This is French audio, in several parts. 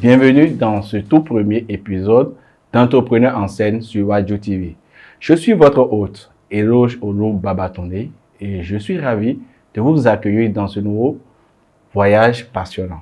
Bienvenue dans ce tout premier épisode d'Entrepreneurs en scène sur Wadjo TV. Je suis votre hôte, Eloge Olo Babatonde, et je suis ravi de vous accueillir dans ce nouveau voyage passionnant.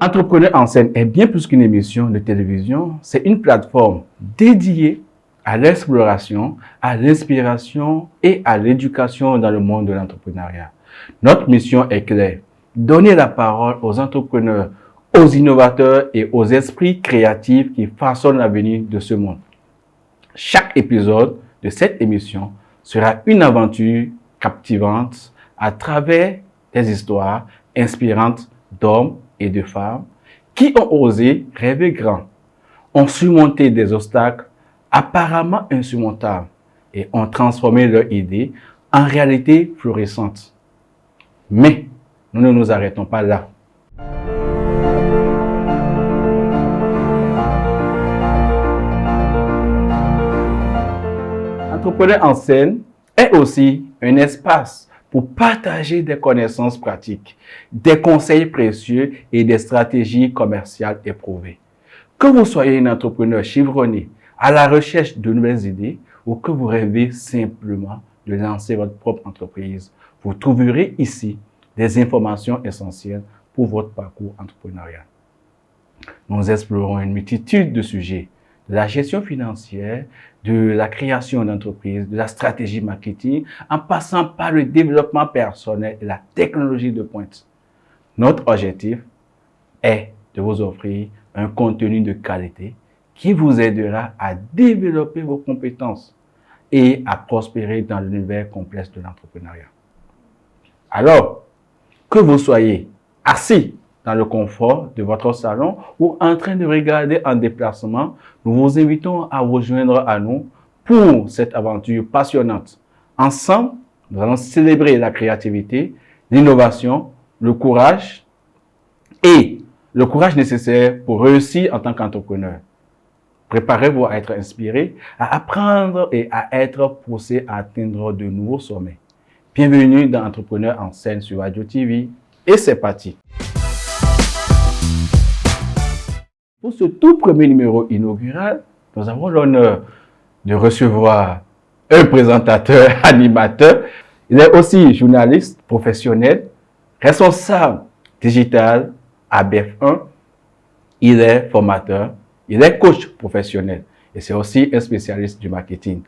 Entrepreneurs en scène est bien plus qu'une émission de télévision, c'est une plateforme dédiée à l'exploration, à l'inspiration et à l'éducation dans le monde de l'entrepreneuriat. Notre mission est claire, donner la parole aux entrepreneurs, aux innovateurs et aux esprits créatifs qui façonnent l'avenir de ce monde. Chaque épisode de cette émission sera une aventure captivante à travers des histoires inspirantes d'hommes et de femmes qui ont osé rêver grand, ont surmonté des obstacles apparemment insurmontables et ont transformé leurs idées en réalité florissantes. Mais nous ne nous arrêtons pas là. Entrepreneurs en scène est aussi un espace pour partager des connaissances pratiques, des conseils précieux et des stratégies commerciales éprouvées. Que vous soyez un entrepreneur chevronné à la recherche de nouvelles idées ou que vous rêvez simplement de lancer votre propre entreprise, vous trouverez ici des informations essentielles pour votre parcours entrepreneurial. Nous explorons une multitude de sujets, de la gestion financière, de la création d'entreprises, de la stratégie marketing, en passant par le développement personnel et la technologie de pointe. Notre objectif est de vous offrir un contenu de qualité qui vous aidera à développer vos compétences et à prospérer dans l'univers complexe de l'entrepreneuriat. Alors, que vous soyez assis dans le confort de votre salon ou en train de regarder en déplacement, nous vous invitons à vous joindre à nous pour cette aventure passionnante. Ensemble, nous allons célébrer la créativité, l'innovation, le courage nécessaire pour réussir en tant qu'entrepreneur. Préparez-vous à être inspiré, à apprendre et à être poussé à atteindre de nouveaux sommets. Bienvenue dans Entrepreneurs en scène sur Wadjo TV et c'est parti. Pour ce tout premier numéro inaugural, nous avons l'honneur de recevoir un présentateur, animateur. Il est aussi journaliste professionnel, responsable digital à BF1. Il est formateur, il est coach professionnel et c'est aussi un spécialiste du marketing.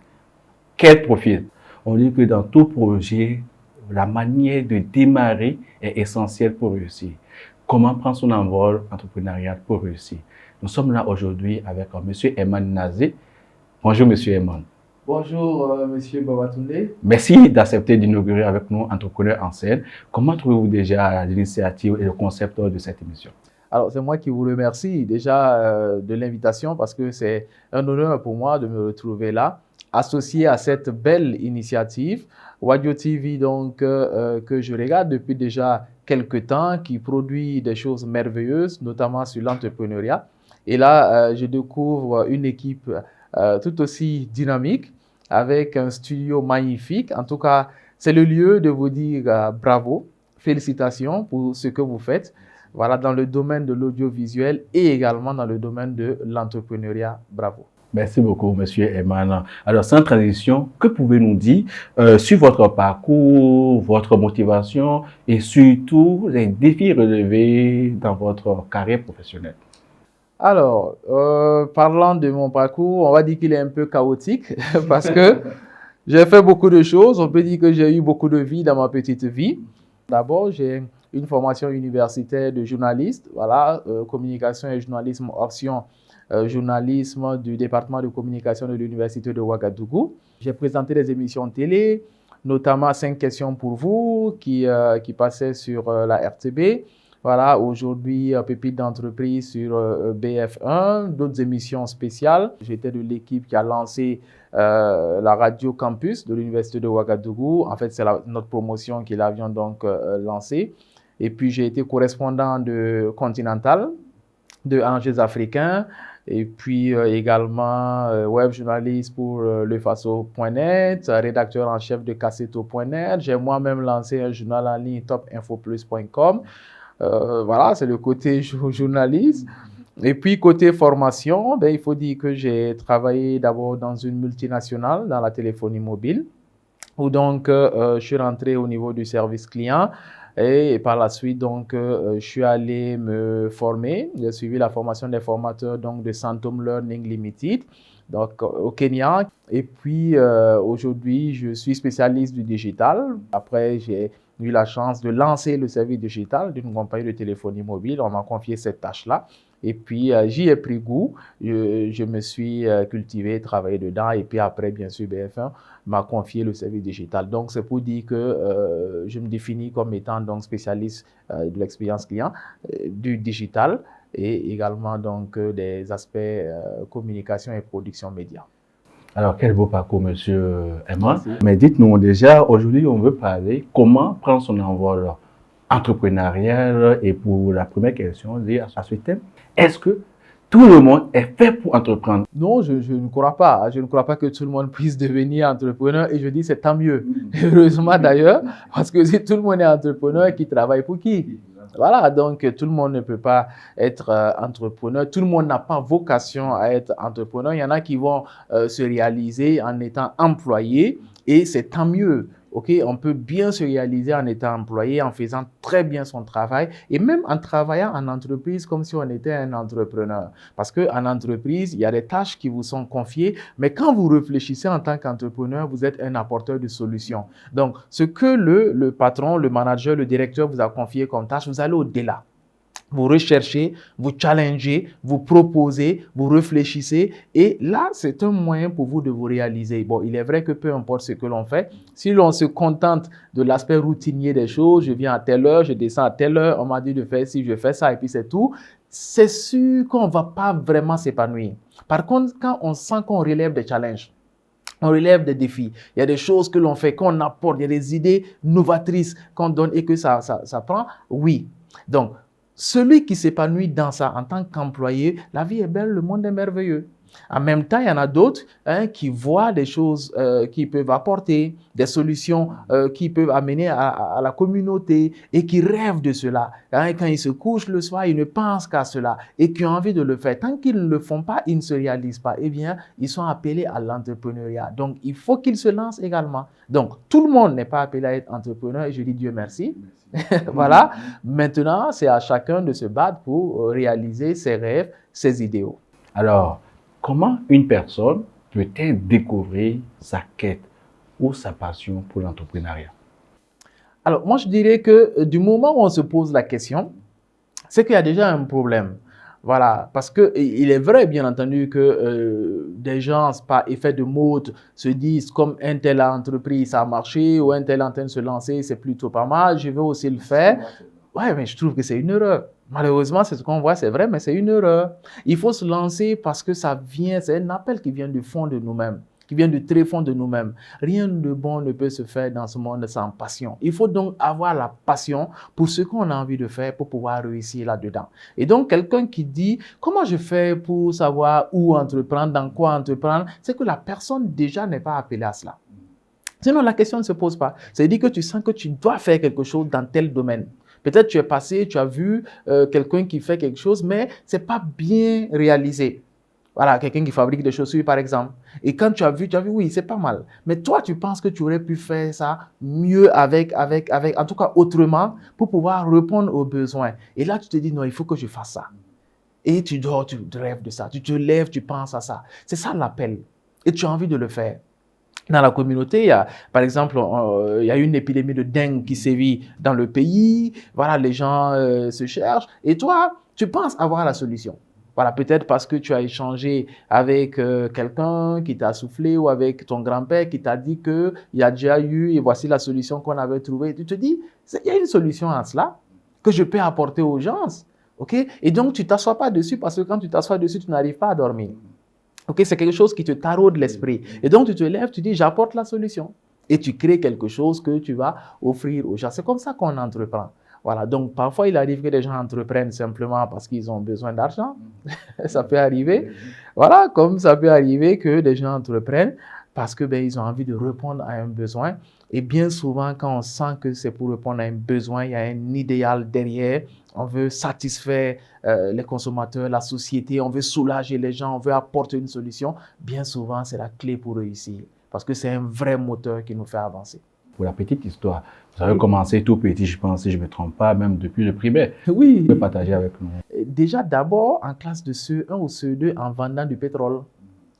Quel profil? On dit que dans tout projet, la manière de démarrer est essentielle pour réussir. Comment prendre son envol entrepreneurial pour réussir? Nous sommes là aujourd'hui avec M. Eman Nazé. Bonjour M. Eman. Bonjour M. Babatunde. Merci d'accepter d'inaugurer avec nous Entrepreneurs en scène. Comment trouvez-vous déjà l'initiative et le concept de cette émission? Alors, c'est moi qui vous remercie déjà de l'invitation parce que c'est un honneur pour moi de me retrouver là, associé à cette belle initiative. Wadjo TV, donc, que je regarde depuis déjà quelques temps, qui produit des choses merveilleuses, notamment sur l'entrepreneuriat. Et là, je découvre une équipe tout aussi dynamique, avec un studio magnifique. En tout cas, c'est le lieu de vous dire bravo, félicitations pour ce que vous faites. Voilà, dans le domaine de l'audiovisuel et également dans le domaine de l'entrepreneuriat. Bravo. Merci beaucoup, M. Eman. Alors, sans transition, que pouvez-vous nous dire sur votre parcours, votre motivation et surtout les défis relevés dans votre carrière professionnelle? Alors, parlant de mon parcours, on va dire qu'il est un peu chaotique parce que j'ai fait beaucoup de choses. On peut dire que j'ai eu beaucoup de vie dans ma petite vie. D'abord, j'ai une formation universitaire de journaliste, voilà, communication et journalisme option, journalisme du département de communication de l'université de Ouagadougou. J'ai présenté des émissions télé, notamment 5 questions pour vous qui passaient sur la RTB. Voilà, aujourd'hui, Pépite d'entreprise sur BF1, d'autres émissions spéciales. J'étais de l'équipe qui a lancé la radio campus de l'université de Ouagadougou. En fait, c'est notre promotion qui l'avions donc lancée. Et puis, j'ai été correspondant de Continental, de Angers Africains. Et puis également web journaliste pour lefaso.net, rédacteur en chef de casseto.net. J'ai moi-même lancé un journal en ligne topinfoplus.com. Voilà, c'est le côté journaliste. Et puis côté formation, ben, il faut dire que j'ai travaillé d'abord dans une multinationale dans la téléphonie mobile, où donc je suis rentré au niveau du service client. Et par la suite, donc, je suis allé me former. J'ai suivi la formation des formateurs donc, de Santom Learning Limited, donc, au Kenya. Et puis, aujourd'hui, je suis spécialiste du digital. Après, j'ai eu la chance de lancer le service digital d'une compagnie de téléphonie mobile. On m'a confié cette tâche-là. Et puis, j'y ai pris goût. Je me suis cultivé, travaillé dedans. Et puis après, bien sûr, BF1 m'a confié le service digital. Donc, c'est pour dire que je me définis comme étant donc spécialiste de l'expérience client, du digital et également donc des aspects communication et production média. Alors, quel beau parcours, monsieur Emma. Mais dites-nous déjà, aujourd'hui, on veut parler comment prendre son envol entrepreneurial. Et pour la première question, liée à ce thème, est-ce que tout le monde est fait pour entreprendre? Non, je ne crois pas. Je ne crois pas que tout le monde puisse devenir entrepreneur et je dis c'est tant mieux. Heureusement d'ailleurs, parce que si tout le monde est entrepreneur, qui travaille pour qui? Voilà, donc tout le monde ne peut pas être entrepreneur. Tout le monde n'a pas vocation à être entrepreneur. Il y en a qui vont se réaliser en étant employés et c'est tant mieux. Ok, on peut bien se réaliser en étant employé, en faisant très bien son travail et même en travaillant en entreprise comme si on était un entrepreneur. Parce qu'en entreprise, il y a des tâches qui vous sont confiées, mais quand vous réfléchissez en tant qu'entrepreneur, vous êtes un apporteur de solutions. Donc, ce que le patron, le manager, le directeur vous a confié comme tâche, vous allez au-delà. Vous recherchez, vous challengez, vous proposez, vous réfléchissez et là, c'est un moyen pour vous de vous réaliser. Bon, il est vrai que peu importe ce que l'on fait, si l'on se contente de l'aspect routinier des choses, je viens à telle heure, je descends à telle heure, on m'a dit de faire ci, je fais ça et puis c'est tout, c'est sûr qu'on ne va pas vraiment s'épanouir. Par contre, quand on sent qu'on relève des challenges, on relève des défis. Il y a des choses que l'on fait, qu'on apporte, il y a des idées novatrices qu'on donne et que ça prend, oui. Donc, celui qui s'épanouit dans ça en tant qu'employé, la vie est belle, le monde est merveilleux. En même temps, il y en a d'autres qui voient des choses qui peuvent apporter, des solutions qui peuvent amener à la communauté et qui rêvent de cela. Quand ils se couchent le soir, ils ne pensent qu'à cela et qui ont envie de le faire. Tant qu'ils ne le font pas, ils ne se réalisent pas. Eh bien, ils sont appelés à l'entrepreneuriat. Donc, il faut qu'ils se lancent également. Donc, tout le monde n'est pas appelé à être entrepreneur et je dis Dieu merci. Voilà. Maintenant, c'est à chacun de se battre pour réaliser ses rêves, ses idéaux. Alors, comment une personne peut-elle découvrir sa quête ou sa passion pour l'entrepreneuriat? Alors, moi, je dirais que du moment où on se pose la question, c'est qu'il y a déjà un problème. Voilà, parce que il est vrai, bien entendu, que des gens, par effet de mode, se disent comme un tel entreprise, ça a marché, ou un tel est en train de se lancer, c'est plutôt pas mal, je vais aussi le faire. Ouais, mais je trouve que c'est une erreur. Malheureusement, c'est ce qu'on voit, c'est vrai, mais c'est une erreur. Il faut se lancer parce que ça vient, c'est un appel qui vient du fond de nous-mêmes, qui vient du très fond de nous-mêmes. Rien de bon ne peut se faire dans ce monde sans passion. Il faut donc avoir la passion pour ce qu'on a envie de faire pour pouvoir réussir là-dedans. Et donc, quelqu'un qui dit, comment je fais pour savoir où entreprendre, dans quoi entreprendre, c'est que la personne déjà n'est pas appelée à cela. Sinon, la question ne se pose pas. C'est-à-dire que tu sens que tu dois faire quelque chose dans tel domaine. Peut-être tu es passé, tu as vu quelqu'un qui fait quelque chose, mais ce n'est pas bien réalisé. Voilà, quelqu'un qui fabrique des chaussures, par exemple. Et quand tu as vu, oui, c'est pas mal. Mais toi, tu penses que tu aurais pu faire ça mieux avec, en tout cas autrement, pour pouvoir répondre aux besoins. Et là, tu te dis, non, il faut que je fasse ça. Et tu dors, tu rêves de ça. Tu te lèves, tu penses à ça. C'est ça l'appel. Et tu as envie de le faire. Dans la communauté, il y a, par exemple, il y a une épidémie de dengue qui sévit dans le pays. Voilà, les gens se cherchent. Et toi, tu penses avoir la solution. Voilà, peut-être parce que tu as échangé avec quelqu'un qui t'a soufflé ou avec ton grand-père qui t'a dit qu'il y a déjà eu et voici la solution qu'on avait trouvée. Tu te dis, il y a une solution à cela que je peux apporter aux gens. Okay? Et donc, tu ne t'assois pas dessus parce que quand tu t'assois dessus, tu n'arrives pas à dormir. Okay, c'est quelque chose qui te taraude l'esprit. Et donc, tu te lèves, tu dis, j'apporte la solution. Et tu crées quelque chose que tu vas offrir aux gens. C'est comme ça qu'on entreprend. Voilà, donc parfois il arrive que des gens entreprennent simplement parce qu'ils ont besoin d'argent. Ça peut arriver. Voilà, comme ça peut arriver que des gens entreprennent parce que ben, ils ont envie de répondre à un besoin. Et bien souvent, quand on sent que c'est pour répondre à un besoin, il y a un idéal derrière. On veut satisfaire les consommateurs, la société, on veut soulager les gens, on veut apporter une solution. Bien souvent, c'est la clé pour réussir parce que c'est un vrai moteur qui nous fait avancer. Pour la petite histoire, vous avez commencé tout petit, je pense, si je ne me trompe pas, même depuis le primaire. Oui. Vous pouvez partager avec nous. Déjà, d'abord, en classe de CE1 ou CE2, en vendant du pétrole,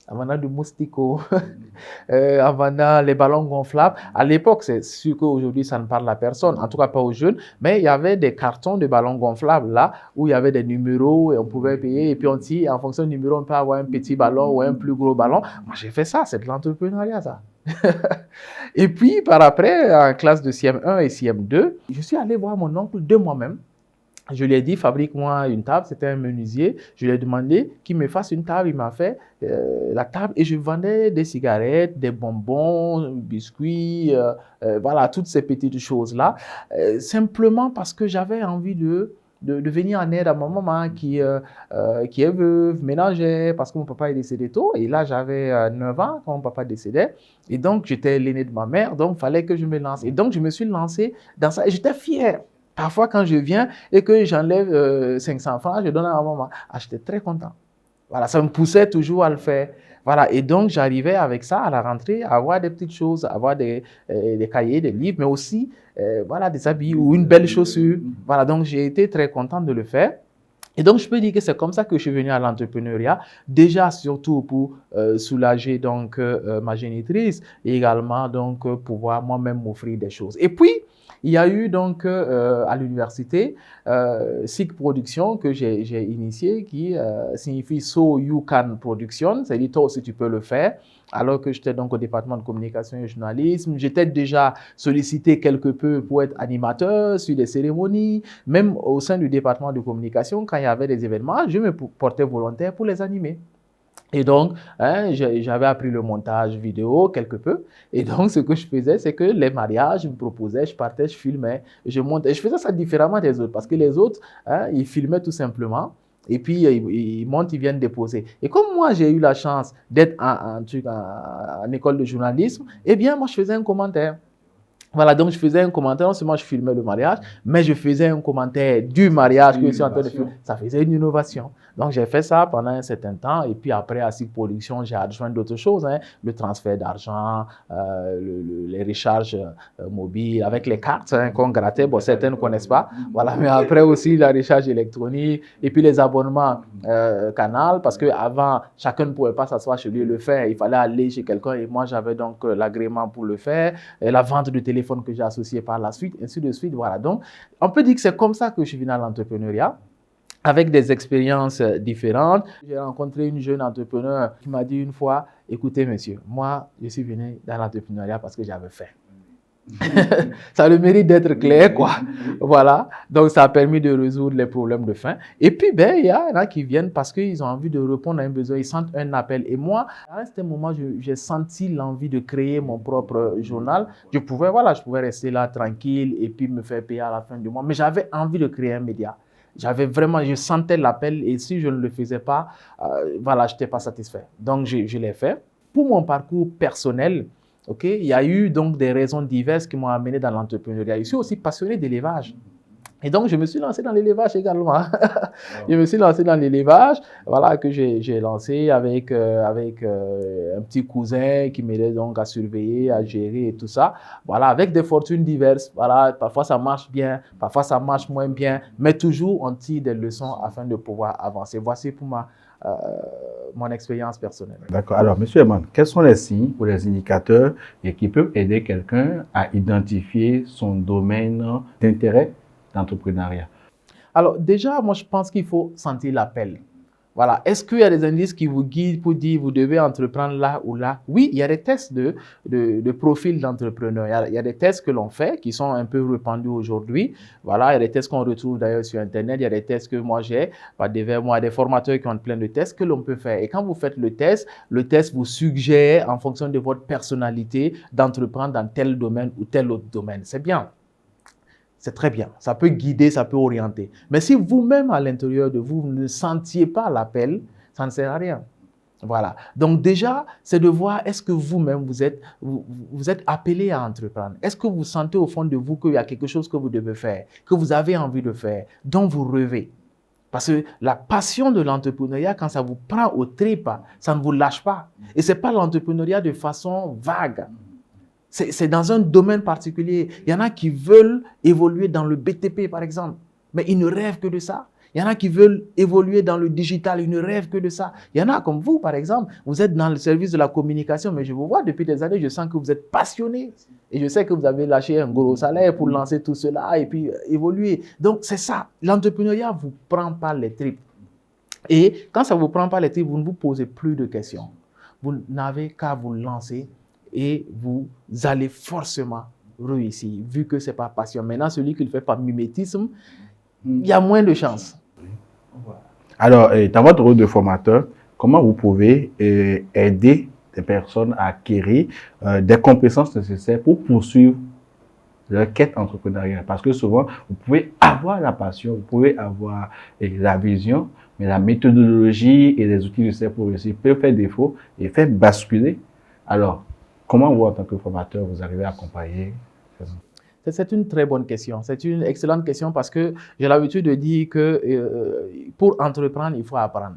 en vendant du moustico, en vendant les ballons gonflables. À l'époque, c'est sûr qu'aujourd'hui, ça ne parle à personne, en tout cas pas aux jeunes, mais il y avait des cartons de ballons gonflables là, où il y avait des numéros et on pouvait payer. Et puis on dit, en fonction du numéro, on peut avoir un petit ballon ou un plus gros ballon. Moi, j'ai fait ça, c'est de l'entrepreneuriat, ça. Et puis, par après, en classe de CM1 et CM2, je suis allé voir mon oncle de moi-même. Je lui ai dit, fabrique-moi une table. C'était un menuisier. Je lui ai demandé qu'il me fasse une table. Il m'a fait la table et je vendais des cigarettes, des bonbons, biscuits, voilà, toutes ces petites choses-là. Simplement parce que j'avais envie de venir en aide à ma maman qui est veuve, ménagère, parce que mon papa est décédé tôt. Et là, j'avais 9 ans quand mon papa décédait. Et donc, j'étais l'aîné de ma mère. Donc, il fallait que je me lance. Et donc, je me suis lancé dans ça. Et j'étais fier. Parfois, quand je viens et que j'enlève 500 francs, je donne à ma maman. Ah, j'étais très content. Voilà, ça me poussait toujours à le faire. Voilà, et donc j'arrivais avec ça à la rentrée à avoir des petites choses, à avoir des cahiers, des livres, mais aussi voilà, des habits ou une belle chaussure. Voilà, donc j'ai été très content de le faire. Et donc, je peux dire que c'est comme ça que je suis venu à l'entrepreneuriat, déjà surtout pour soulager donc ma génitrice et également donc pouvoir moi-même m'offrir des choses. Et puis, il y a eu donc à l'université SIC Production que j'ai initié qui signifie So You Can Production, c'est-à-dire toi aussi tu peux le faire. Alors que j'étais donc au département de communication et journalisme, j'étais déjà sollicité quelque peu pour être animateur sur des cérémonies, même au sein du département de communication, quand il y avait des événements, je me portais volontaire pour les animer. Et donc, j'avais appris le montage vidéo quelque peu. Et donc, ce que je faisais, c'est que les mariages, je me proposais, je partais, je filmais, je montais. Je faisais ça différemment des autres parce que les autres, ils filmaient tout simplement. Et puis, ils montent, ils viennent déposer. Et comme moi, j'ai eu la chance d'être en école de journalisme, eh bien, moi, je faisais un commentaire. Voilà, donc je faisais un commentaire, non seulement je filmais le mariage, mais je faisais un commentaire du mariage que je suis en train de filmer. Ça faisait une innovation. Donc j'ai fait ça pendant un certain temps et puis après à SIC Production, j'ai adjoint d'autres choses, le transfert d'argent, les recharges mobiles avec les cartes qu'on grattait. Bon, certains ne connaissent pas. Voilà, mais après aussi la recharge électronique et puis les abonnements Canal parce qu'avant, chacun ne pouvait pas s'asseoir chez lui et le faire. Il fallait aller chez quelqu'un et moi j'avais donc l'agrément pour le faire. Et la vente de téléphone que j'ai associé par la suite, ainsi de suite. Voilà, donc on peut dire que c'est comme ça que je suis venu à l'entrepreneuriat, avec des expériences différentes. J'ai rencontré une jeune entrepreneur qui m'a dit une fois, écoutez monsieur, moi je suis venu dans l'entrepreneuriat parce que j'avais faim. Ça a le mérite d'être clair, quoi. Voilà. Donc, ça a permis de résoudre les problèmes de faim. Et puis, ben, il y en a qui viennent parce qu'ils ont envie de répondre à un besoin. Ils sentent un appel. Et moi, à un certain moment, j'ai senti l'envie de créer mon propre journal. Je pouvais rester là tranquille et puis me faire payer à la fin du mois. Mais j'avais envie de créer un média. Je sentais l'appel et si je ne le faisais pas, voilà, je n'étais pas satisfait. Donc, je l'ai fait. Pour mon parcours personnel, okay, il y a eu donc des raisons diverses qui m'ont amené dans l'entrepreneuriat. Je suis aussi passionné d'élevage. Et donc, je me suis lancé dans l'élevage également. Je me suis lancé dans l'élevage, voilà, que j'ai lancé avec un petit cousin qui m'aidait donc à surveiller, à gérer et tout ça. Voilà, avec des fortunes diverses. Voilà, parfois ça marche bien, parfois ça marche moins bien, mais toujours on tire des leçons afin de pouvoir avancer. Voici pour mon expérience personnelle. D'accord. Alors, monsieur Eman, quels sont les signes ou les indicateurs qui peuvent aider quelqu'un à identifier son domaine d'intérêt d'entrepreneuriat? Alors, déjà, moi, je pense qu'il faut sentir l'appel. Voilà. Est-ce qu'il y a des indices qui vous guident pour dire vous devez entreprendre là ou là? Oui, il y a des tests de profil d'entrepreneur. Il y a des tests que l'on fait qui sont un peu répandus aujourd'hui. Voilà, il y a des tests qu'on retrouve d'ailleurs sur Internet. Il y a des tests que moi j'ai, des formateurs qui ont plein de tests que l'on peut faire. Et quand vous faites le test vous suggère en fonction de votre personnalité d'entreprendre dans tel domaine ou tel autre domaine. C'est bien. c'est très bien. Ça peut guider, ça peut orienter. Mais si vous-même, à l'intérieur de vous, vous ne sentiez pas l'appel, ça ne sert à rien. Voilà. Donc déjà, c'est de voir est-ce que vous-même, vous êtes appelé à entreprendre. Est-ce que vous sentez au fond de vous qu'il y a quelque chose que vous devez faire, que vous avez envie de faire, dont vous rêvez. Parce que la passion de l'entrepreneuriat, quand ça vous prend au tripes, ça ne vous lâche pas. Et ce n'est pas l'entrepreneuriat de façon vague. C'est dans un domaine particulier. Il y en a qui veulent évoluer dans le BTP, par exemple, mais ils ne rêvent que de ça. Il y en a qui veulent évoluer dans le digital, ils ne rêvent que de ça. Il y en a comme vous, par exemple, vous êtes dans le service de la communication, mais je vous vois depuis des années, je sens que vous êtes passionné. Et je sais que vous avez lâché un gros salaire pour lancer tout cela et puis évoluer. Donc, c'est ça. L'entrepreneuriat ne vous prend pas les tripes. Et quand ça ne vous prend pas les tripes, vous ne vous posez plus de questions. Vous n'avez qu'à vous lancer et vous allez forcément réussir, vu que ce n'est pas passion. Maintenant, celui qui le fait par mimétisme, il y a moins de chances. Alors, dans votre rôle de formateur, comment vous pouvez aider des personnes à acquérir des compétences nécessaires pour poursuivre leur quête entrepreneuriale? Parce que souvent, vous pouvez avoir la passion, vous pouvez avoir la vision, mais la méthodologie et les outils nécessaires pour réussir peuvent faire défaut et faire basculer. Alors, comment vous, en tant que formateur, vous arrivez à accompagner? C'est une très bonne question. C'est une excellente question parce que j'ai l'habitude de dire que pour entreprendre, il faut apprendre.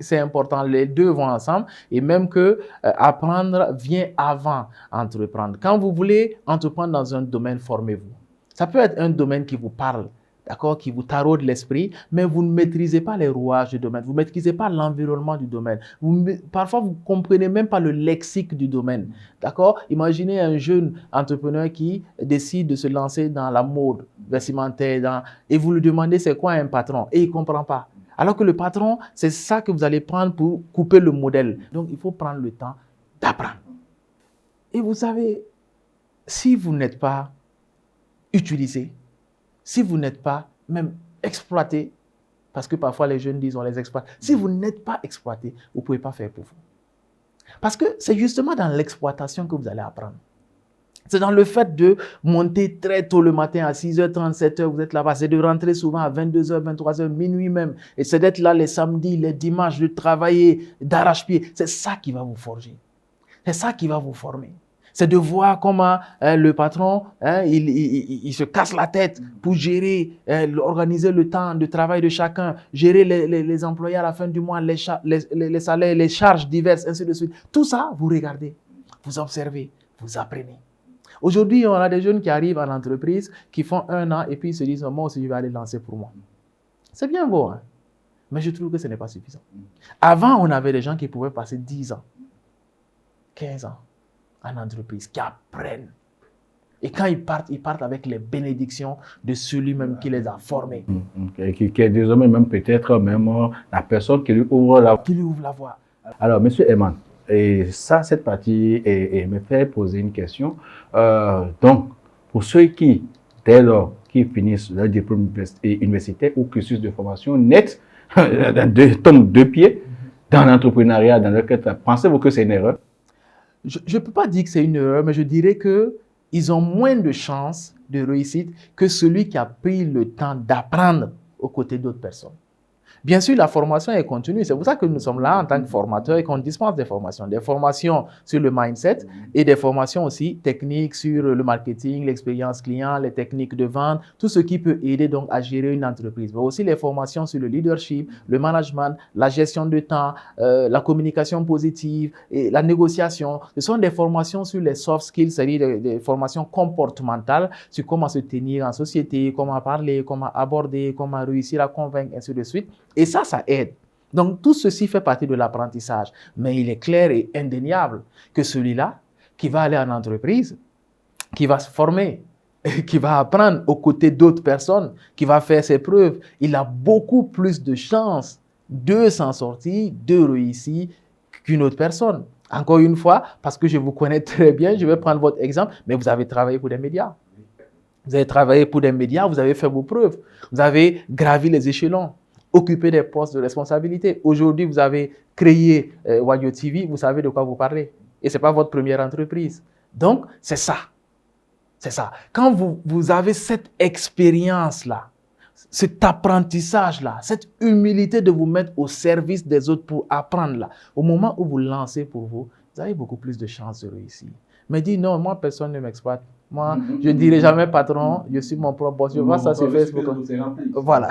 C'est important. Les deux vont ensemble et même que apprendre vient avant entreprendre. Quand vous voulez entreprendre dans un domaine, formez-vous. Ça peut être un domaine qui vous parle, d'accord, qui vous taraude l'esprit, mais vous ne maîtrisez pas les rouages du domaine, vous ne maîtrisez pas l'environnement du domaine. Parfois, vous ne comprenez même pas le lexique du domaine, d'accord? Imaginez un jeune entrepreneur qui décide de se lancer dans la mode vestimentaire, et vous lui demandez c'est quoi un patron, et il ne comprend pas. Alors que le patron, c'est ça que vous allez prendre pour couper le modèle. Donc, il faut prendre le temps d'apprendre. Et vous savez, si vous n'êtes pas utilisé, si vous n'êtes pas même exploité, parce que parfois les jeunes disent on les exploite, si vous n'êtes pas exploité, vous ne pouvez pas faire pour vous. Parce que c'est justement dans l'exploitation que vous allez apprendre. C'est dans le fait de monter très tôt le matin à 6h30, 7h, vous êtes là-bas. C'est de rentrer souvent à 22h, 23h, minuit même. Et c'est d'être là les samedis, les dimanches, de travailler d'arrache-pied. C'est ça qui va vous forger. C'est ça qui va vous former. C'est de voir comment le patron, il se casse la tête pour gérer, organiser le temps de travail de chacun, gérer les employés à la fin du mois, les salaires, les charges diverses, ainsi de suite. Tout ça, vous regardez, vous observez, vous apprenez. Aujourd'hui, on a des jeunes qui arrivent en entreprise, qui font 1 an et puis ils se disent, moi aussi, je vais aller lancer pour moi. C'est bien beau, hein? Mais je trouve que ce n'est pas suffisant. Avant, on avait des gens qui pouvaient passer 10 ans, 15 ans en entreprise, qui apprennent. Et quand ils partent avec les bénédictions de celui-même qui les a formés. Qui est désormais même peut-être même la personne qui lui ouvre la voie. Qui lui ouvre la voie. Alors, M. Eman, et ça, cette partie me fait poser une question. Donc, pour ceux qui, dès lors qu'ils finissent leur diplôme universitaire ou cursus de formation net, tombent deux pieds dans l'entrepreneuriat, dans le cadre, pensez-vous que c'est une erreur? Je ne peux pas dire que c'est une erreur, mais je dirais qu'ils ont moins de chances de réussite que celui qui a pris le temps d'apprendre aux côtés d'autres personnes. Bien sûr, la formation est continue. C'est pour ça que nous sommes là en tant que formateurs et qu'on dispense des formations sur le mindset et des formations aussi techniques sur le marketing, l'expérience client, les techniques de vente, tout ce qui peut aider donc à gérer une entreprise. Mais aussi les formations sur le leadership, le management, la gestion de temps, la communication positive et la négociation. Ce sont des formations sur les soft skills, c'est-à-dire des formations comportementales sur comment se tenir en société, comment parler, comment aborder, comment réussir à convaincre, ainsi de suite. Et ça aide. Donc, tout ceci fait partie de l'apprentissage. Mais il est clair et indéniable que celui-là, qui va aller en entreprise, qui va se former, qui va apprendre aux côtés d'autres personnes, qui va faire ses preuves, il a beaucoup plus de chances de s'en sortir, de réussir qu'une autre personne. Encore une fois, parce que je vous connais très bien, je vais prendre votre exemple, mais vous avez travaillé pour des médias. Vous avez travaillé pour des médias, vous avez fait vos preuves. Vous avez gravi les échelons. Occuper des postes de responsabilité. Aujourd'hui, vous avez créé Wadio TV, vous savez de quoi vous parlez. Et ce n'est pas votre première entreprise. Donc, c'est ça. C'est ça. Quand vous avez cette expérience-là, cet apprentissage-là, cette humilité de vous mettre au service des autres pour apprendre là, au moment où vous lancez pour vous, vous avez beaucoup plus de chances de réussir. Mais dis non, moi personne ne m'exploite. Moi, je ne dirai jamais patron, je suis mon propre boss. Je vois ça sur Facebook. Voilà.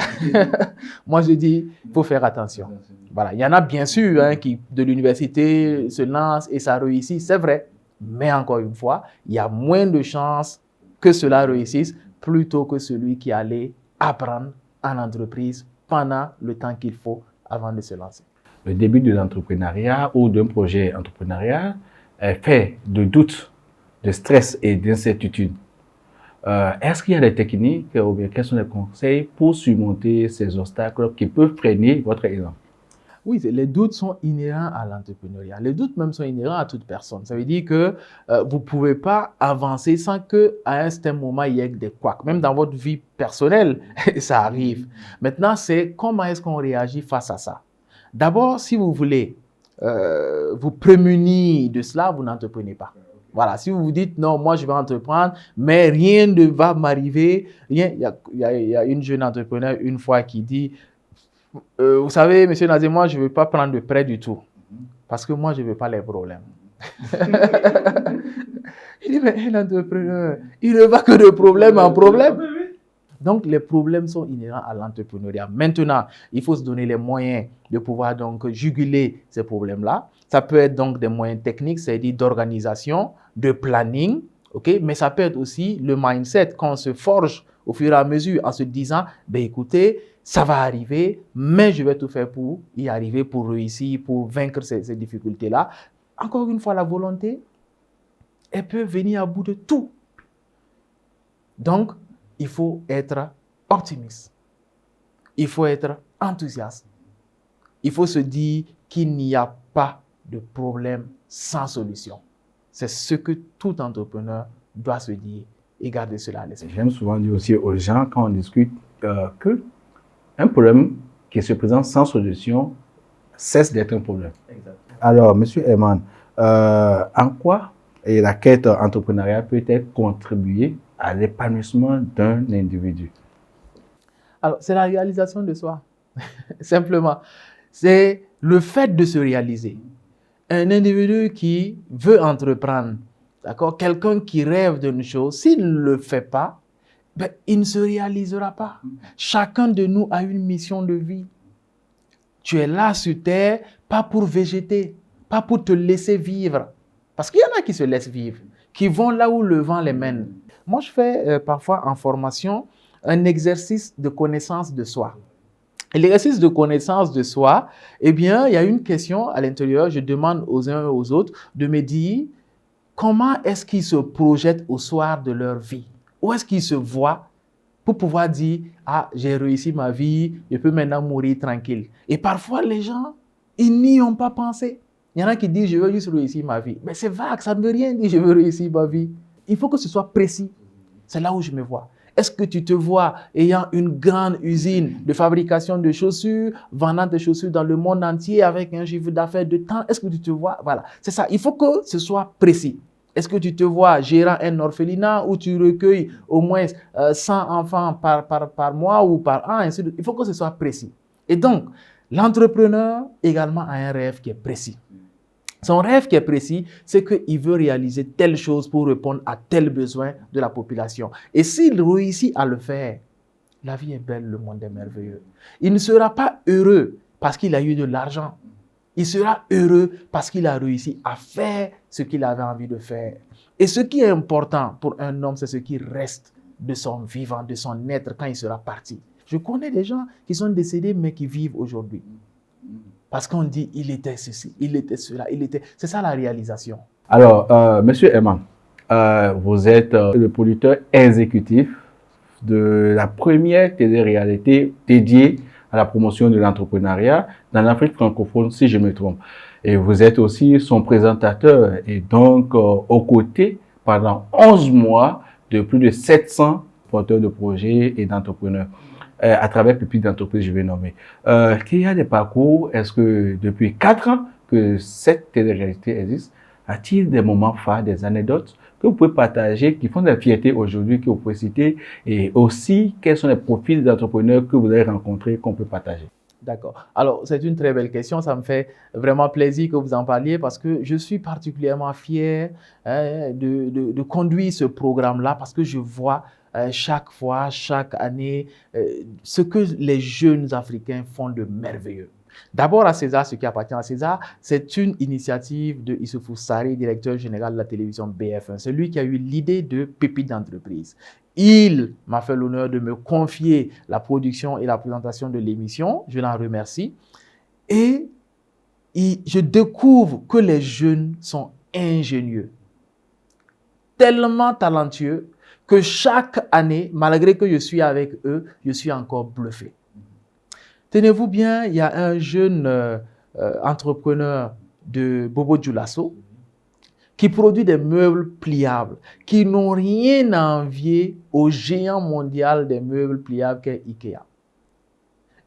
Moi, je dis, il faut faire attention. Voilà. Il y en a bien sûr hein, qui, de l'université, se lancent et ça réussit, c'est vrai. Mais encore une fois, il y a moins de chances que cela réussisse plutôt que celui qui allait apprendre en entreprise pendant le temps qu'il faut avant de se lancer. Le début de l'entrepreneuriat ou d'un projet entrepreneurial est fait de doutes, de stress et d'incertitude. Est-ce qu'il y a des techniques ou bien quels sont les conseils pour surmonter ces obstacles qui peuvent freiner votre élan? Oui, les doutes sont inhérents à l'entrepreneuriat. Les doutes même sont inhérents à toute personne. Ça veut dire que vous ne pouvez pas avancer sans qu'à un certain moment, il y ait des couacs. Même dans votre vie personnelle, ça arrive. Maintenant, c'est comment est-ce qu'on réagit face à ça. D'abord, si vous voulez vous prémunir de cela, vous n'entreprenez pas. Voilà, si vous vous dites, non, moi je vais entreprendre, mais rien ne va m'arriver. Il y a une jeune entrepreneur une fois qui dit, vous savez, monsieur Nazé, moi je ne veux pas prendre de prêt du tout, parce que moi je ne veux pas les problèmes. Il dit, mais l'entrepreneur, il ne va que de problème en problème. Donc, les problèmes sont inhérents à l'entrepreneuriat. Maintenant, il faut se donner les moyens de pouvoir donc juguler ces problèmes-là. Ça peut être donc des moyens techniques, c'est-à-dire d'organisation, de planning, okay? Mais ça peut être aussi le mindset qu'on se forge au fur et à mesure en se disant, ben écoutez, ça va arriver, mais je vais tout faire pour y arriver, pour réussir, pour vaincre ces difficultés-là. Encore une fois, la volonté, elle peut venir à bout de tout. Donc, il faut être optimiste. Il faut être enthousiaste. Il faut se dire qu'il n'y a pas de problème sans solution. C'est ce que tout entrepreneur doit se dire et garder cela à l'esprit. J'aime souvent dire aussi aux gens quand on discute que un problème qui se présente sans solution cesse d'être un problème. Exactement. Alors, Monsieur Herman, en quoi la quête entrepreneuriale peut-elle contribuer à l'épanouissement d'un individu? Alors, c'est la réalisation de soi, simplement. C'est le fait de se réaliser. Un individu qui veut entreprendre, d'accord, quelqu'un qui rêve d'une chose, s'il ne le fait pas, ben, il ne se réalisera pas. Chacun de nous a une mission de vie. Tu es là sur terre, pas pour végéter, pas pour te laisser vivre. Parce qu'il y en a qui se laissent vivre, qui vont là où le vent les mène. Moi, je fais parfois en formation un exercice de connaissance de soi. Et l'exercice de connaissance de soi, eh bien, il y a une question à l'intérieur. Je demande aux uns et aux autres de me dire comment est-ce qu'ils se projettent au soir de leur vie. Où est-ce qu'ils se voient pour pouvoir dire « Ah, j'ai réussi ma vie, je peux maintenant mourir tranquille. » Et parfois, les gens, ils n'y ont pas pensé. Il y en a qui disent « Je veux juste réussir ma vie. » Mais c'est vague, ça ne veut rien dire « Je veux réussir ma vie. » Il faut que ce soit précis. C'est là où je me vois. Est-ce que tu te vois ayant une grande usine de fabrication de chaussures, vendant des chaussures dans le monde entier avec un chiffre d'affaires de temps? Est-ce que tu te vois? Voilà, c'est ça. Il faut que ce soit précis. Est-ce que tu te vois gérant un orphelinat où tu recueilles au moins 100 enfants par mois ou par an? Il faut que ce soit précis. Et donc, l'entrepreneur également a un rêve qui est précis. Son rêve qui est précis, c'est qu'il veut réaliser telle chose pour répondre à tel besoin de la population. Et s'il réussit à le faire, la vie est belle, le monde est merveilleux. Il ne sera pas heureux parce qu'il a eu de l'argent. Il sera heureux parce qu'il a réussi à faire ce qu'il avait envie de faire. Et ce qui est important pour un homme, c'est ce qui reste de son vivant, de son être quand il sera parti. Je connais des gens qui sont décédés mais qui vivent aujourd'hui. Parce qu'on dit, il était ceci, il était cela, il était... C'est ça la réalisation. Alors, Monsieur Herman, vous êtes le producteur exécutif de la première télé-réalité dédiée à la promotion de l'entrepreneuriat dans l'Afrique francophone, si je me trompe. Et vous êtes aussi son présentateur et donc aux côtés pendant 11 mois de plus de 700 porteurs de projets et d'entrepreneurs. À travers Pépites d'entreprise, je vais nommer. Qu'il y a des parcours, est-ce que depuis 4 ans que cette télé-réalité existe, A-t-il des moments phares, des anecdotes que vous pouvez partager, qui font de la fierté aujourd'hui, que vous pouvez citer? Et aussi, quels sont les profils d'entrepreneurs que vous avez rencontrés qu'on peut partager? D'accord. Alors, c'est une très belle question. Ça me fait vraiment plaisir que vous en parliez parce que je suis particulièrement fier de conduire ce programme-là parce que je vois chaque fois, chaque année, ce que les jeunes Africains font de merveilleux. D'abord à César, ce qui appartient à César, c'est une initiative de Issoufou Sarré, directeur général de la télévision BF1. C'est lui qui a eu l'idée de Pépites d'entreprise. Il m'a fait l'honneur de me confier la production et la présentation de l'émission. Je l'en remercie. Et je découvre que les jeunes sont ingénieux, tellement talentueux que chaque année, malgré que je suis avec eux, je suis encore bluffé. Tenez-vous bien, il y a un jeune entrepreneur de Bobo Dioulasso qui produit des meubles pliables, qui n'ont rien à envier au géant mondial des meubles pliables qu'est Ikea.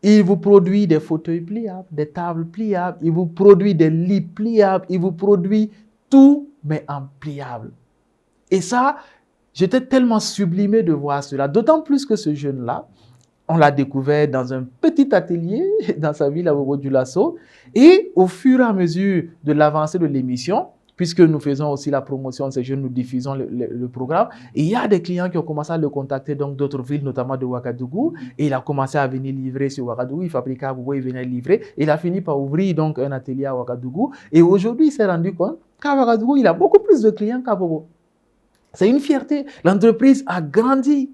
Il vous produit des fauteuils pliables, des tables pliables, il vous produit des lits pliables, il vous produit tout, mais en pliable. Et ça, j'étais tellement sublimé de voir cela, d'autant plus que ce jeune-là, on l'a découvert dans un petit atelier dans sa ville à Bobo Dioulasso. Et au fur et à mesure de l'avancée de l'émission, puisque nous faisons aussi la promotion de ces jeunes, nous diffusons le programme, et il y a des clients qui ont commencé à le contacter, donc d'autres villes, notamment de Ouagadougou, et il a commencé à venir livrer sur Ouagadougou, il fabriquait à Bobo, il venait livrer, et il a fini par ouvrir donc un atelier à Ouagadougou, et aujourd'hui il s'est rendu compte qu'à Ouagadougou, il a beaucoup plus de clients qu'à Bobo. C'est une fierté, l'entreprise a grandi.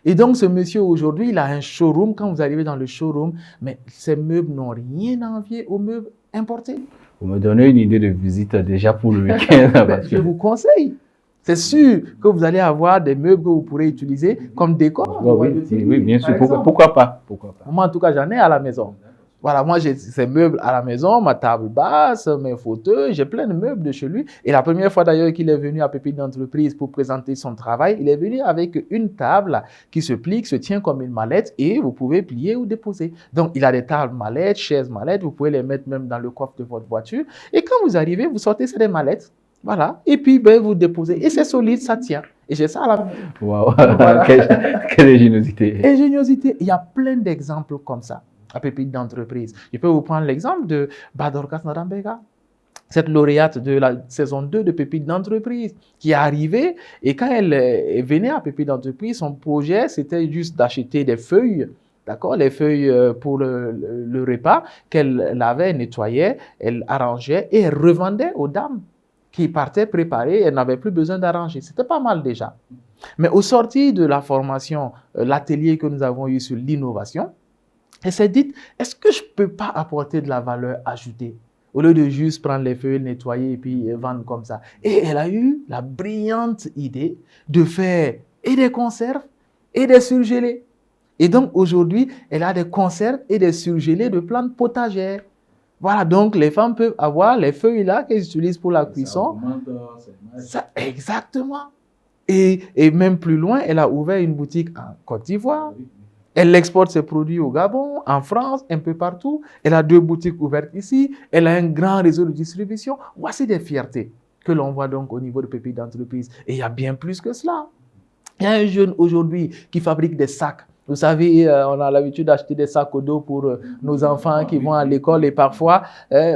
Et donc, ce monsieur, aujourd'hui, il a un showroom. Quand vous arrivez dans le showroom, mais ces meubles n'ont rien à envier aux meubles importés. Vous me donnez une idée de visite déjà pour le week-end. Je vous conseille. C'est sûr que vous allez avoir des meubles que vous pourrez utiliser comme décor. Oui, bien sûr. Pourquoi pas? Moi, en tout cas, j'en ai à la maison. Voilà, moi, j'ai ces meubles à la maison, ma table basse, mes fauteuils, j'ai plein de meubles de chez lui. Et la première fois d'ailleurs qu'il est venu à Pépites d'entreprise pour présenter son travail, il est venu avec une table qui se plie, qui se tient comme une mallette et vous pouvez plier ou déposer. Donc, il a des tables mallettes, chaises mallettes, vous pouvez les mettre même dans le coffre de votre voiture. Et quand vous arrivez, vous sortez, c'est des mallettes. Voilà. Et puis, vous déposez. Et c'est solide, ça tient. Et j'ai ça à la main. Waouh, voilà. Quelle ingéniosité. Ingéniosité. Il y a plein d'exemples comme ça à Pépites d'entreprise. Je peux vous prendre l'exemple de Badorkas Narambega, cette lauréate de la saison 2 de Pépites d'entreprise, qui est arrivée et quand elle venait à Pépites d'entreprise, son projet, c'était juste d'acheter des feuilles, d'accord, les feuilles pour le repas qu'elle lavait, nettoyait, elle arrangeait et elle revendait aux dames qui partaient préparer, elle n'avait plus besoin d'arranger. C'était pas mal déjà. Mais au sortir de la formation, l'atelier que nous avons eu sur l'innovation, elle s'est dit, est-ce que je ne peux pas apporter de la valeur ajoutée au lieu de juste prendre les feuilles, nettoyer et puis vendre comme ça. Et elle a eu la brillante idée de faire et des conserves et des surgelés. Et donc aujourd'hui, elle a des conserves et des surgelés de plantes potagères. Voilà, donc les femmes peuvent avoir les feuilles là qu'elles utilisent pour la cuisson. Ça, exactement. Et même plus loin, elle a ouvert une boutique en Côte d'Ivoire. Elle exporte ses produits au Gabon, en France, un peu partout. Elle a 2 boutiques ouvertes ici. Elle a un grand réseau de distribution. Voici des fiertés que l'on voit donc au niveau de Pépites d'entreprise. Et il y a bien plus que cela. Il y a un jeune aujourd'hui qui fabrique des sacs. Vous savez, on a l'habitude d'acheter des sacs au dos pour nos enfants qui vont à l'école et parfois,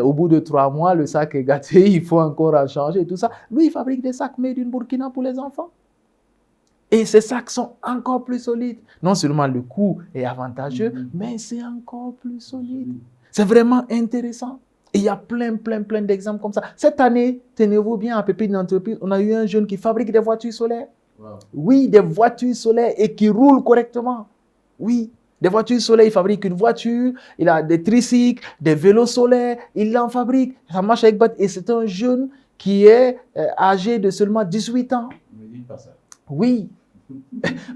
au bout de 3 mois, le sac est gâté, il faut encore en changer et tout ça. Lui, il fabrique des sacs made in Burkina pour les enfants. Et ces sacs sont encore plus solides. Non seulement le coût est avantageux, mais c'est encore plus solide. C'est vraiment intéressant. Et il y a plein d'exemples comme ça. Cette année, tenez-vous bien, à Pépites d'entreprise, on a eu un jeune qui fabrique des voitures solaires. Wow. Oui, des voitures solaires et qui roulent correctement. Oui, des voitures solaires, il fabrique une voiture, il a des tricycles, des vélos solaires, il en fabrique. Ça marche avec batterie. Et c'est un jeune qui est âgé de seulement 18 ans. Ne me dites pas ça. Oui,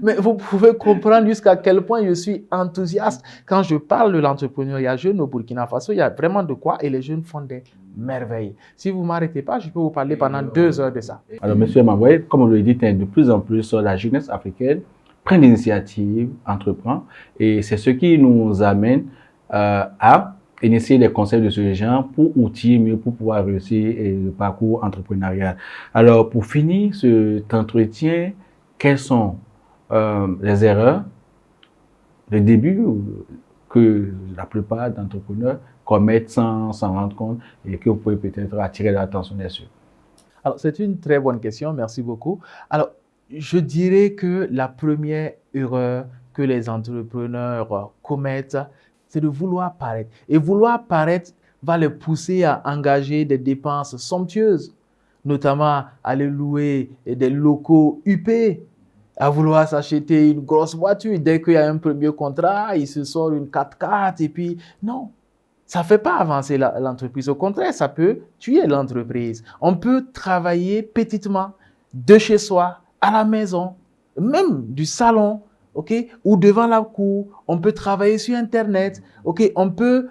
mais vous pouvez comprendre jusqu'à quel point je suis enthousiaste. Quand je parle de l'entrepreneuriat jeune au Burkina Faso, il y a vraiment de quoi et les jeunes font des merveilles. Si vous ne m'arrêtez pas, je peux vous parler pendant 2 heures de ça. Alors, monsieur Mamboué, comme vous le dites, de plus en plus, la jeunesse africaine prend l'initiative, entreprend, et c'est ce qui nous amène à initier des conseils de ce genre pour outiller mieux, pour pouvoir réussir le parcours entrepreneurial. Alors, pour finir cet entretien, quelles sont les erreurs de début que la plupart d'entrepreneurs commettent sans s'en rendre compte et que vous pouvez peut-être attirer l'attention dessus? Alors, c'est une très bonne question, merci beaucoup. Alors, je dirais que la première erreur que les entrepreneurs commettent, c'est de vouloir paraître. Et vouloir paraître va les pousser à engager des dépenses somptueuses, notamment aller louer des locaux huppés, à vouloir s'acheter une grosse voiture. Dès qu'il y a un premier contrat, il se sort une 4x4 et puis non. Ça ne fait pas avancer l'entreprise. Au contraire, ça peut tuer l'entreprise. On peut travailler petitement, de chez soi, à la maison, même du salon, okay, ou devant la cour. On peut travailler sur Internet. Okay, on peut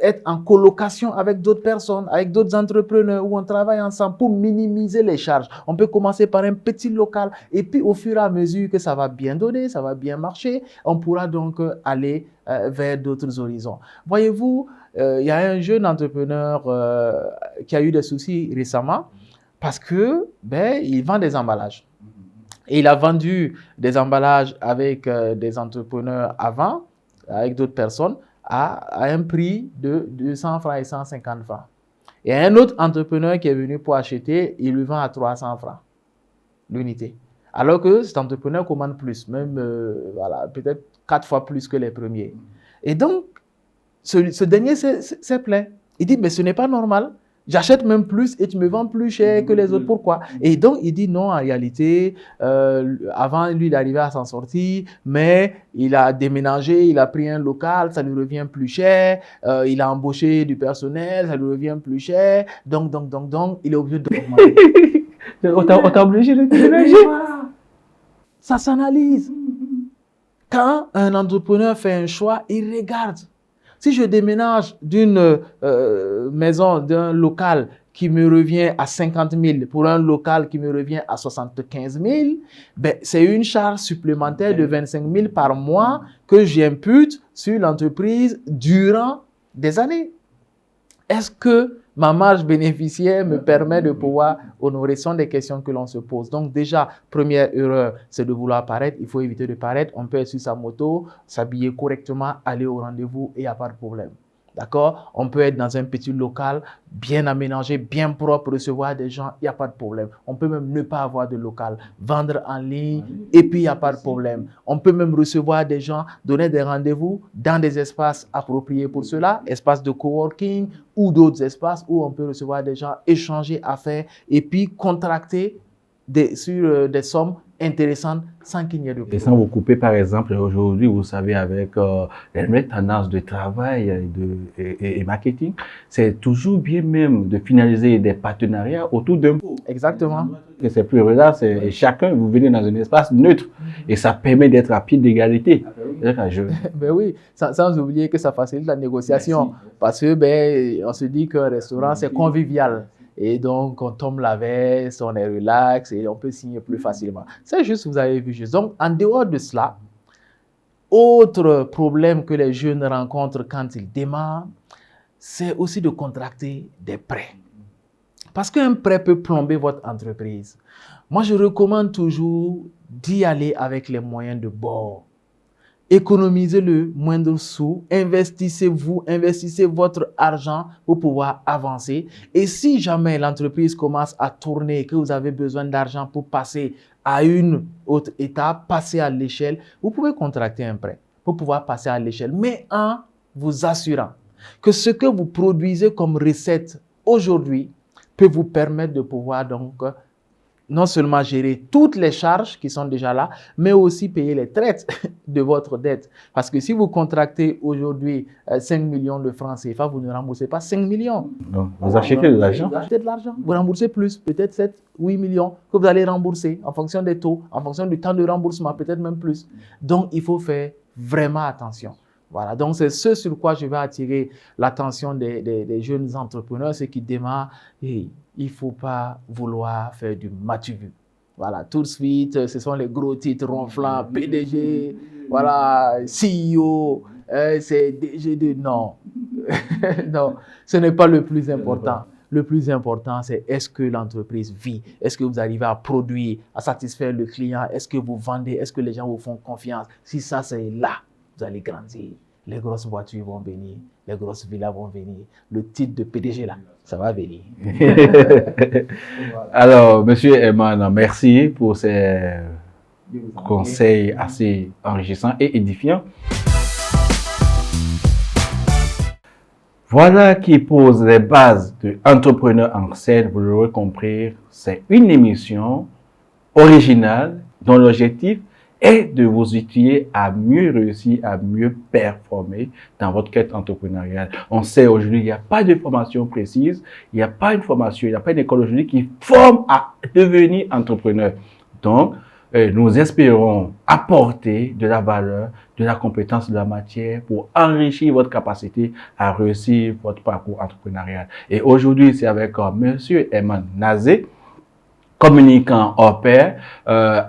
être en colocation avec d'autres personnes, avec d'autres entrepreneurs, où on travaille ensemble pour minimiser les charges. On peut commencer par un petit local et puis au fur et à mesure que ça va bien donner, ça va bien marcher, on pourra donc aller vers d'autres horizons. Voyez-vous, il y a un jeune entrepreneur qui a eu des soucis récemment parce que il vend des emballages. Et il a vendu des emballages avec des entrepreneurs avant, avec d'autres personnes, à un prix de 200 francs et 150 francs. Et un autre entrepreneur qui est venu pour acheter, il lui vend à 300 francs l'unité. Alors que cet entrepreneur commande plus, même voilà, peut-être 4 fois plus que les premiers. Et donc, ce dernier s'est plaint. Il dit, mais ce n'est pas normal. J'achète même plus et tu me vends plus cher que les autres. Pourquoi? Et donc, il dit non, en réalité, avant, lui, il arrivait à s'en sortir, mais il a déménagé, il a pris un local, ça lui revient plus cher. Il a embauché du personnel, ça lui revient plus cher. Donc, il est obligé de... On t'a obligé de déménager. Ça s'analyse. Quand un entrepreneur fait un choix, il regarde. Si je déménage d'une maison, d'un local qui me revient à 50 000 pour un local qui me revient à 75 000, c'est une charge supplémentaire de 25 000 par mois que j'impute sur l'entreprise durant des années. Est-ce que ma marge bénéficiaire me permet de pouvoir honorer? Ce sont des questions que l'on se pose. Donc déjà, première erreur, c'est de vouloir paraître. Il faut éviter de paraître. On peut être sur sa moto, s'habiller correctement, aller au rendez-vous et il n'y a pas de problème. D'accord? On peut être dans un petit local bien aménagé, bien propre, recevoir des gens, il n'y a pas de problème. On peut même ne pas avoir de local, vendre en ligne et puis il n'y a pas de problème. On peut même recevoir des gens, donner des rendez-vous dans des espaces appropriés pour cela, espaces de coworking ou d'autres espaces où on peut recevoir des gens, échanger affaires et puis contracter sur des sommes intéressantes sans qu'il n'y ait de problème. Et sans vous couper, par exemple, aujourd'hui, vous savez, avec les nouvelles tendances de travail et marketing, c'est toujours bien même de finaliser des partenariats autour d'un pot. Exactement. Et c'est plus là, c'est chacun, vous venez dans un espace neutre et ça permet d'être à pied d'égalité. Ben oui, sans oublier que ça facilite la négociation. Merci. Parce que on se dit qu'un restaurant, c'est convivial. Et donc, on tombe la veste, on est relax et on peut signer plus facilement. C'est juste, vous avez vu juste. Donc, en dehors de cela, autre problème que les jeunes rencontrent quand ils démarrent, c'est aussi de contracter des prêts. Parce qu'un prêt peut plomber votre entreprise. Moi, je recommande toujours d'y aller avec les moyens de bord. Économisez le moindre sou, investissez votre argent pour pouvoir avancer. Et si jamais l'entreprise commence à tourner et que vous avez besoin d'argent pour passer à une autre étape, passer à l'échelle, vous pouvez contracter un prêt pour pouvoir passer à l'échelle, mais en vous assurant que ce que vous produisez comme recette aujourd'hui peut vous permettre de pouvoir donc non seulement gérer toutes les charges qui sont déjà là, mais aussi payer les traites de votre dette. Parce que si vous contractez aujourd'hui 5 millions de francs CFA, vous ne remboursez pas 5 millions. Non, vous achetez de l'argent. Vous achetez de l'argent. Vous remboursez plus, peut-être 7, 8 millions que vous allez rembourser en fonction des taux, en fonction du temps de remboursement, peut-être même plus. Donc, il faut faire vraiment attention. Voilà, donc c'est ce sur quoi je vais attirer l'attention des jeunes entrepreneurs, ceux qui démarrent. Et il ne faut pas vouloir faire du matu-vu. Voilà, tout de suite, ce sont les gros titres ronflants, PDG, voilà, CEO, c'est DG2. Non, Non, ce n'est pas le plus important. Le plus important, c'est est-ce que l'entreprise vit? Est-ce que vous arrivez à produire, à satisfaire le client? Est-ce que vous vendez? Est-ce que les gens vous font confiance? Si ça, c'est là, vous allez grandir. Les grosses voitures vont venir, les grosses villas vont venir. Le titre de PDG, là, ça va venir. Alors, Monsieur Eman, merci pour ces conseils assez enrichissants et édifiants. Voilà qui pose les bases de Entrepreneur en scène. Vous l'aurez compris, c'est une émission originale dont l'objectif est de vous outiller à mieux réussir, à mieux performer dans votre quête entrepreneuriale. On sait aujourd'hui, il n'y a pas de formation précise, il n'y a pas une formation, il n'y a pas une école aujourd'hui qui forme à devenir entrepreneur. Donc, nous espérons apporter de la valeur, de la compétence, de la matière pour enrichir votre capacité à réussir votre parcours entrepreneurial. Et aujourd'hui, c'est avec Monsieur Eman Nazé, communicant hors pair,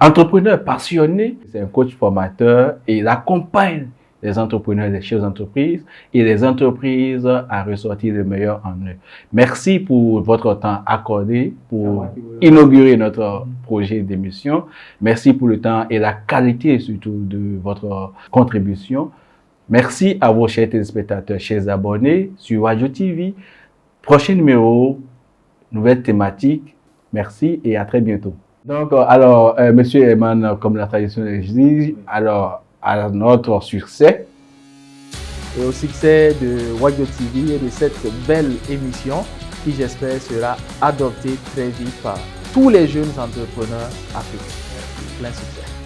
entrepreneur passionné, c'est un coach formateur et il accompagne les entrepreneurs, les chefs d'entreprise et les entreprises à ressortir le meilleur en eux. Merci pour votre temps accordé pour inaugurer notre projet d'émission. Merci pour le temps et la qualité surtout de votre contribution. Merci à vos chers téléspectateurs, chers abonnés sur Wadjo TV. Prochain numéro, nouvelle thématique. Merci et à très bientôt. Donc, alors, Monsieur Eman, comme la tradition l'exige, alors, à notre succès. Et au succès de Wadjo TV et de cette belle émission qui, j'espère, sera adoptée très vite par tous les jeunes entrepreneurs africains. Plein succès.